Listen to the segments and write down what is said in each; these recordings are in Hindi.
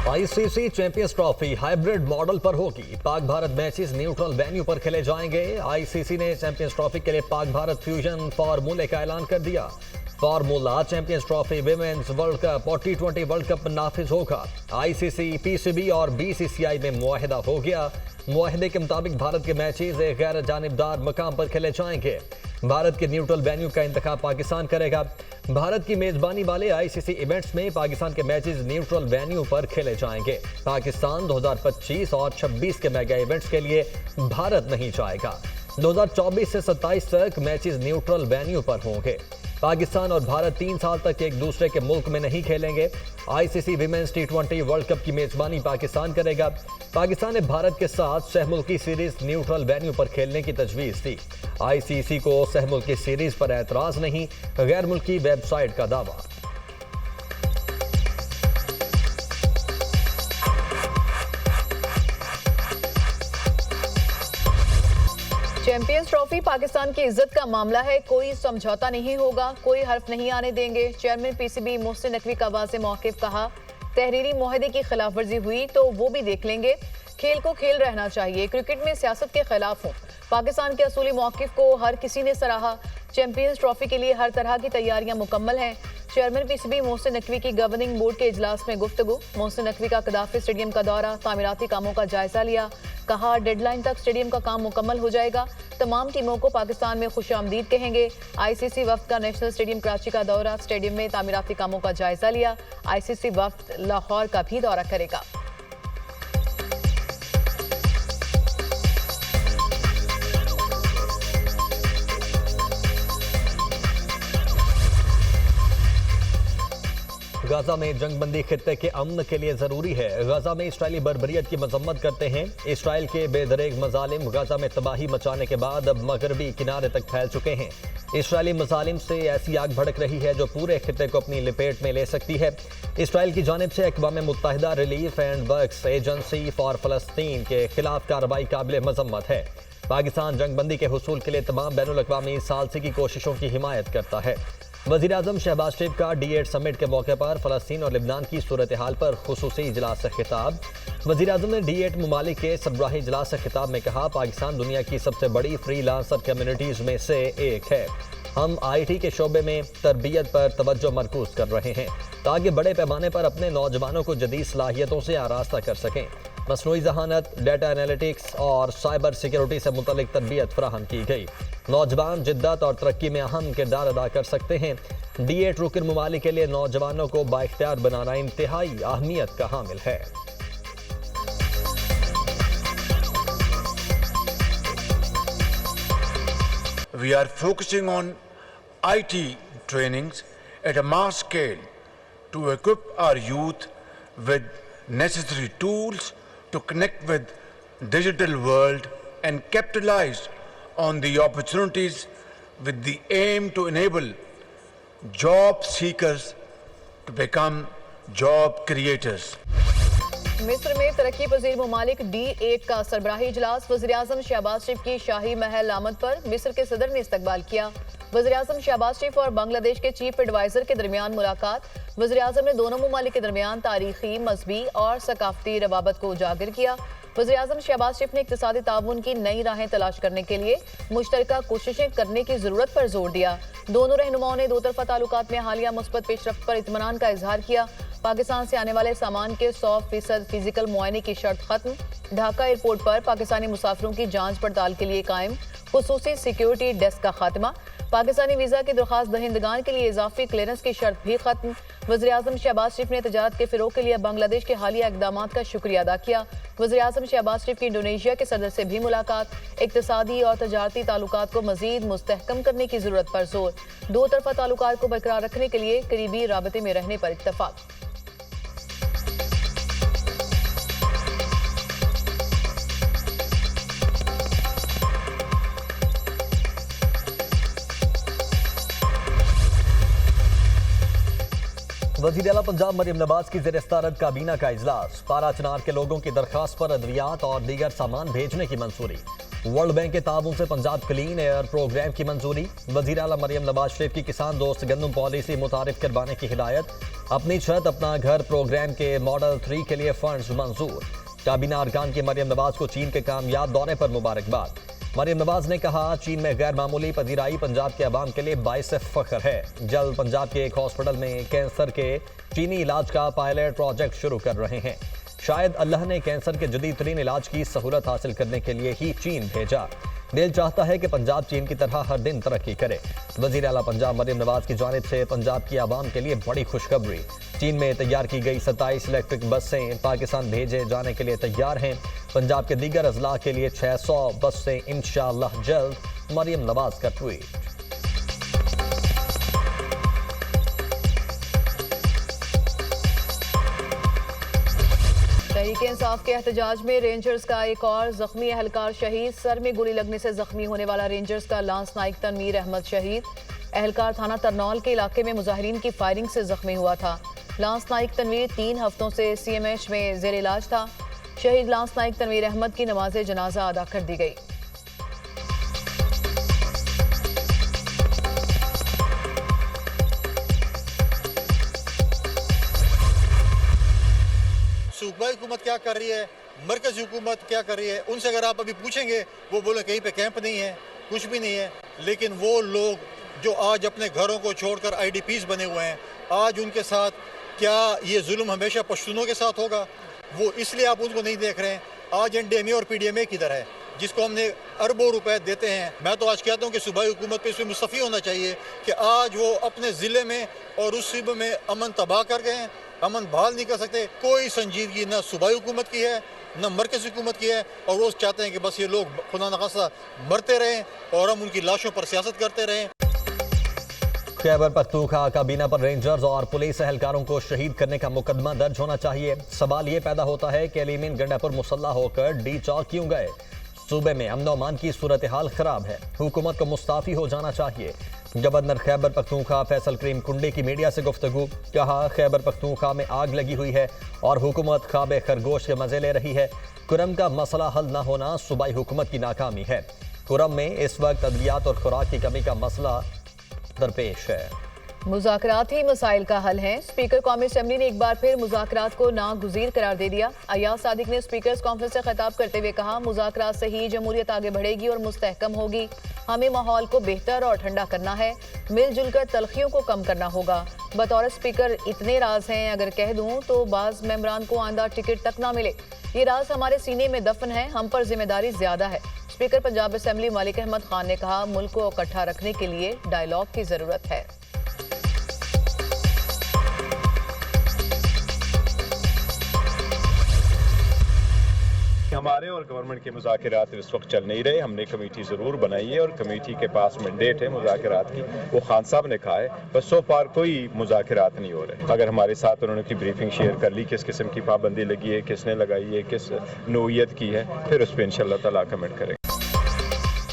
ICC champions trophy hybrid model पर होगी। Pak Bharat matches neutral venue पर खेले जाएंगे। आईसीसी ने चैंपियंस ट्रॉफी के लिए पाक भारत फ्यूजन फार्मूले का ऐलान कर दिया। Formula champions trophy, women's world cup और टी20 वर्ल्ड कप नाफिज होगा। आईसीसी, पीसीबी और बीसीसीआई में मुआहिदा हो गया। मुआहिदे के मुताबिक भारत के मैचेस एक गैर जानिबदार मकाम पर खेले जाएंगे। भारत के न्यूट्रल वेन्यू का इंतखाब पाकिस्तान करेगा। भारत की मेजबानी वाले आईसीसी इवेंट्स में पाकिस्तान के मैचेस न्यूट्रल वेन्यू पर खेले जाएंगे। पाकिस्तान 2025 और 26 के मेगा इवेंट्स के लिए भारत नहीं जाएगा। 2024 से 27 तक मैचेस न्यूट्रल वेन्यू पर होंगे। पाकिस्तान और भारत 3 साल तक एक दूसरे के मुल्क में नहीं खेलेंगे। आईसीसी विमेंस टी20 वर्ल्ड कप की मेजबानी पाकिस्तान करेगा। पाकिस्तान ने भारत के साथ सहमुल्की सीरीज न्यूट्रल वेन्यू पर खेलने की तजवीज़ दी। आईसीसी को सहमुल्की सीरीज पर एतराज नहीं, गैर मुल्की वेबसाइट का दावा। चैंपियंस ट्रॉफी पाकिस्तान की इज्जत का मामला है, कोई समझौता नहीं होगा, कोई हर्फ नहीं आने देंगे। चेयरमैन पीसीबी मोहसिन नकवी का वाज़ेह मौक़िफ़, कहा तहरीरी मुआहदे की खिलाफवर्जी हुई तो वो भी देख लेंगे। खेल को खेल रहना चाहिए, क्रिकेट में सियासत के खिलाफ हूँ। पाकिस्तान के असूली मौक़िफ़ को हर किसी ने सराहा। चैंपियंस ट्रॉफी के लिए हर तरह की तैयारियां मुकम्मल हैं। चेयरमैन पीसीबी मोहसिन नकवी की गवर्निंग बोर्ड के इजलास में गुफ्तगू। मोहसिन नकवी का कदाफी स्टेडियम का दौरा, तामीराती कामों का जायजा लिया। कहा डेडलाइन तक स्टेडियम का काम मुकम्मल हो जाएगा। तमाम टीमों को पाकिस्तान में खुशामदीद कहेंगे। आईसीसी वफ्द का नेशनल स्टेडियम कराची का दौरा, स्टेडियम में तामीराती कामों का जायजा लिया। आईसीसी वफ्द लाहौर का भी दौरा करेगा। गाजा में जंगबंदी खित्ते के अमन के लिए जरूरी है। गाजा में इसराइली बर्बरियत की मजम्मत करते हैं। इसराइल के बेदरेग मजालिम गाजा में तबाही मचाने के बाद अब मगरबी किनारे तक फैल चुके हैं। इसराइली मजालिम से ऐसी आग भड़क रही है जो पूरे खित्ते को अपनी लपेट में ले सकती है। इसराइल की जानिब से अक़वाम मुत्तहिदा relief and works agency for फ़लस्तीन के खिलाफ कार्रवाई काबिल मजम्मत है। पाकिस्तान जंगबंदी के हुसूल के लिए तमाम बैनुल अक़वामी सालसी की कोशिशों की हिमायत करता है। वज़ीर-ए-आज़म शहबाज शरीफ का D8 समिट के मौके पर फ़लस्तीन और लिबनान की सूरत हाल पर खुसूसी इजलास से खिताब। वज़ीर-ए-आज़म ने D8 ममालिक के सरबराही इजलास से खिताब में कहा पाकिस्तान दुनिया की सबसे बड़ी फ्रीलांसर कम्युनिटीज़ में से एक है। हम IT के शोबे में तरबियत पर तवज्जो मरकूज कर रहे हैं ताकि बड़े पैमाने पर अपने नौजवानों को जदीद सलाहियतों से आरास्ता कर सकें। मसनूई जहानत, डाटा एनालिटिक्स और साइबर सिक्योरिटी से मुतल्लिक तरबियत फराहम की गई। नौजवान जिद्दत और तरक्की में अहम किरदार अदा कर सकते हैं। D8 रुकन ममालिक के लिए नौजवानों को बाइख्तियार बनाना इंतहाई अहमियत का हामिल है। We are focusing on IT trainings at a mass scale to equip our youth with necessary tools to connect with digital world and capitalize on the opportunities with the aim to enable job seekers to become job creators. मिस्र में तरक्की पजीर ममालिक D8 का सरबराही इजलास। वज़ीर-ए-आज़म शहबाज शरीफ की शाही महल आमद पर मिस्र के सदर ने इस्तकबाल किया। वज़ीर-ए-आज़म शहबाज शरीफ और बांग्लादेश के चीफ एडवाइजर के दरमियान मुलाकात। वज़ीर-ए-आज़म ने दोनों ममालिक के दरमियान तारीखी, मजहबी और सकाफती रवाबत को उजागर किया। वज़ीर-ए-आज़म शहबाज शरीफ ने इक़्तिसादी ताउन की नई राहें तलाश करने के लिए मुश्तरका कोशिशें करने की ज़रूरत पर जोर दिया। दोनों रहनुमाओं ने दो तरफ़ा ताल्लुकात में हालिया मुस्बत पेशरफ्त पर इत्मीनान का इजहार किया। पाकिस्तान से आने वाले सामान के 100% फिजिकल मुआयने की शर्त खत्म। ढाका एयरपोर्ट पर पाकिस्तानी मुसाफिरों की जांच पड़ताल के लिए कायम खुसूसी सिक्योरिटी डेस्क का खात्मा। पाकिस्तानी वीज़ा की दरख्वास्त दहिंदगान के लिए इजाफी क्लियरेंस की शर्त भी खत्म। वज़ीर-ए-आज़म शहबाज शरीफ ने तजारत के फ़रोग़ के लिए बांग्लादेश के हालिया इक़दामात का शुक्रिया अदा किया। वज़ीर-ए-आज़म शहबाज शरीफ की इंडोनेशिया के सदर से भी मुलाकात। इक़्तिसादी और तजारती ताल्लुकात को मज़ीद मुस्तहकम करने की ज़रूरत पर जोर। दो तरफ़ा ताल्लुकात को बरकरार रखने के लिए करीबी राबते में रहने पर इत्तफ़ाक़। वज़ीर आला पंजाब मरियम नवाज की ज़ेर-ए-सदारत काबीना का इजलास। पारा चनार के लोगों की दरख्वास्त पर अद्वियात और दीगर सामान भेजने की मंजूरी। वर्ल्ड बैंक के ताबून से पंजाब क्लीन एयर प्रोग्राम की मंजूरी। वज़ीर आला मरियम नवाज शरीफ की किसान दोस्त गंदम पॉलिसी मुतारिफ करवाने की हिदायत। अपनी छत अपना घर प्रोग्राम के मॉडल 3 के लिए फंड्स मंजूर। काबीना अरकान की मरियम नवाज को चीन के कामयाब दौरे पर मुबारकबाद। मरियम नवाज ने कहा, चीन में गैर मामूली पजीराई पंजाब के अवाम के लिए बाइस फख्र है। जल्द पंजाब के एक हॉस्पिटल में कैंसर के चीनी इलाज का पायलट प्रोजेक्ट शुरू कर रहे हैं। शायद अल्लाह ने कैंसर के जदीद तरीन इलाज की सहूलत हासिल करने के लिए ही चीन भेजा। दिल चाहता है कि पंजाब चीन की तरह हर दिन तरक्की करे। वज़ीर आला पंजाब मरियम नवाज की जानिब से पंजाब की आवाम के लिए बड़ी खुशखबरी। चीन में तैयार की गई 27 इलेक्ट्रिक बसें पाकिस्तान भेजे जाने के लिए तैयार हैं। पंजाब के दीगर अजला के लिए 600 बसें इंशाअल्लाह जल्द। मरियम नवाज का ट्वीट। तहरीक-ए-इंसाफ के एहतजाज में रेंजर्स का एक और जख्मी एहलकार शहीद। सर में गोली लगने से जख्मी होने वाला रेंजर्स का लांस नाइक तनवीर अहमद शहीद। एहलकार थाना तरनौल के इलाके में मुजाहिरीन की फायरिंग से जख्मी हुआ था। लांस नाइक तनवीर 3 हफ्तों से CMH में जेर इलाज था। शहीद लांस नाइक तनवीर अहमद की नमाज जनाजा अदा कर दी गई। सूबाई हुकूमत क्या कर रही है, मरकज़ी हुकूमत क्या कर रही है, उनसे अगर आप अभी पूछेंगे वो बोले कहीं पे कैंप नहीं है, कुछ भी नहीं है। लेकिन वो लोग जो आज अपने घरों को छोड़कर IDPs बने हुए हैं, आज उनके साथ क्या ये जुल्म हमेशा पश्तूनों के साथ होगा? वो इसलिए आप उनको नहीं देख रहे हैं। आज NDMA और PDMA किधर है, जिसको हमने अरबों रुपए देते हैं। मैं तो आज कहता हूँ कि सूबाई हुकूमत पे इसमें मुस्तफ़ी होना चाहिए कि आज वो अपने ज़िले में और उस सूबे में अमन तबाह कर गए हैं, अमन बहाल नहीं कर सकते। कोई संजीदगी न सूबाई हुकूमत की है न मरकज़ी हुकूमत की है, और वो चाहते हैं कि बस ये लोग खुदा न खास्ता मरते रहें और हम उनकी लाशों पर सियासत करते रहें। खैबर पख्तूनख्वा काबीना पर रेंजर्स और पुलिस एहलकारों को शहीद करने का मुकदमा दर्ज होना चाहिए। सवाल ये पैदा होता है कि अलीमीन गंडापुर मुसल्ला होकर डी चौक क्यों गए? सूबे में अमन अमान की सूरत हाल खराब है, हुकूमत को मुस्ताफी हो जाना चाहिए। गवर्नर खैबर पख्तूनख्वा फैसल करीम कुंडी की मीडिया से गुफ्तगू। कहा, खैबर पख्तूनख्वा में आग लगी हुई है और हुकूमत ख्वाब खरगोश के मजे ले रही है। कुरम का मसला हल न होना सूबाई हुकूमत की नाकामी है। कुरम में इस वक्त अद्वियात और खुराक की कमी का मसला दरपेश है। मुज़ाकरात ही मसाइल का हल है। स्पीकर कौमी असम्बली ने एक बार फिर मुज़ाकरात को नागुज़ीर करार दे दिया। अयाज सादिक ने स्पीकर्स कॉन्फ्रेंस से खिताब करते हुए कहा, मुज़ाकरात से ही जमहूरियत आगे बढ़ेगी और मुस्तहकम होगी। हमें माहौल को बेहतर और ठंडा करना है, मिलजुल कर तलखियों को कम करना होगा। बतौर स्पीकर इतने राज हैं, अगर कह दूं तो बाज़ मेंबरान को आंदा टिकट तक ना मिले। ये राज हमारे सीने में दफन है, हम पर जिम्मेदारी ज्यादा है। स्पीकर पंजाब असम्बली मालिक अहमद खान ने कहा, मुल्क को इकट्ठा रखने के लिए डायलॉग की जरूरत है। हमारे और गवर्नमेंट के मुज़ाकरात इस वक्त चल नहीं रहे। हमने कमेटी ज़रूर बनाई है और कमेटी के पास मैंडेट है मुज़ाकरात की। वो खान साहब ने कहा है, बस सो पार कोई मुज़ाकरात नहीं हो रहे। अगर हमारे साथ उन्होंने की ब्रीफिंग शेयर कर ली, किस किस्म की पाबंदी लगी है, किसने लगाई है, किस नोयत की है, फिर उस पर इंशाअल्लाह ताला कमेंट करेंगे।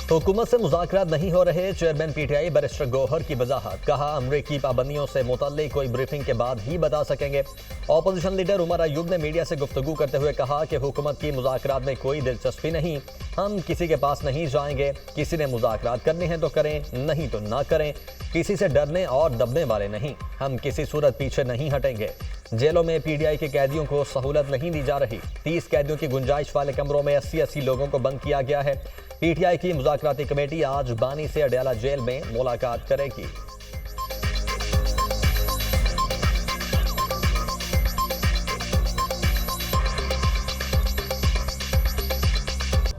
हुकूमत से मुज़ाकरात नहीं हो रहे। चेयरमैन PTI बैरिस्टर गौहर की वजाहत। कहा, अमरीकी पाबंदियों से मुतल्लिक कोई ब्रीफिंग के बाद ही बता सकेंगे। ऑपोजिशन लीडर उमर अयूब ने मीडिया से गुफ्तगू करते हुए कहा कि हुकूमत की मुज़ाकरात में कोई दिलचस्पी नहीं, हम किसी के पास नहीं जाएंगे। किसी ने मुज़ाकरात करने हैं तो करें, नहीं तो ना करें। किसी से डरने और दबने वाले नहीं, हम किसी सूरत पीछे नहीं हटेंगे। जेलों में PTI के कैदियों को सहूलत नहीं दी जा रही। 30 कैदियों की गुंजाइश वाले कमरों में 80-80 लोगों को बंद किया गया है। PTI की मुज़ाकराती कमेटी आज बानी से अडयाला जेल में मुलाकात करेगी।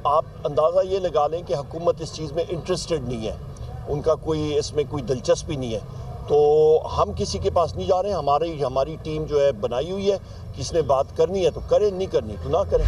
आप अंदाज़ा ये लगा लें कि हुकूमत इस चीज़ में इंटरेस्टेड नहीं है, उनका कोई इसमें कोई दिलचस्पी नहीं है। तो हम किसी के पास नहीं जा रहे हैं। हमारी टीम जो है बनाई हुई है, किसने बात करनी है तो करें, नहीं करनी तो ना करें।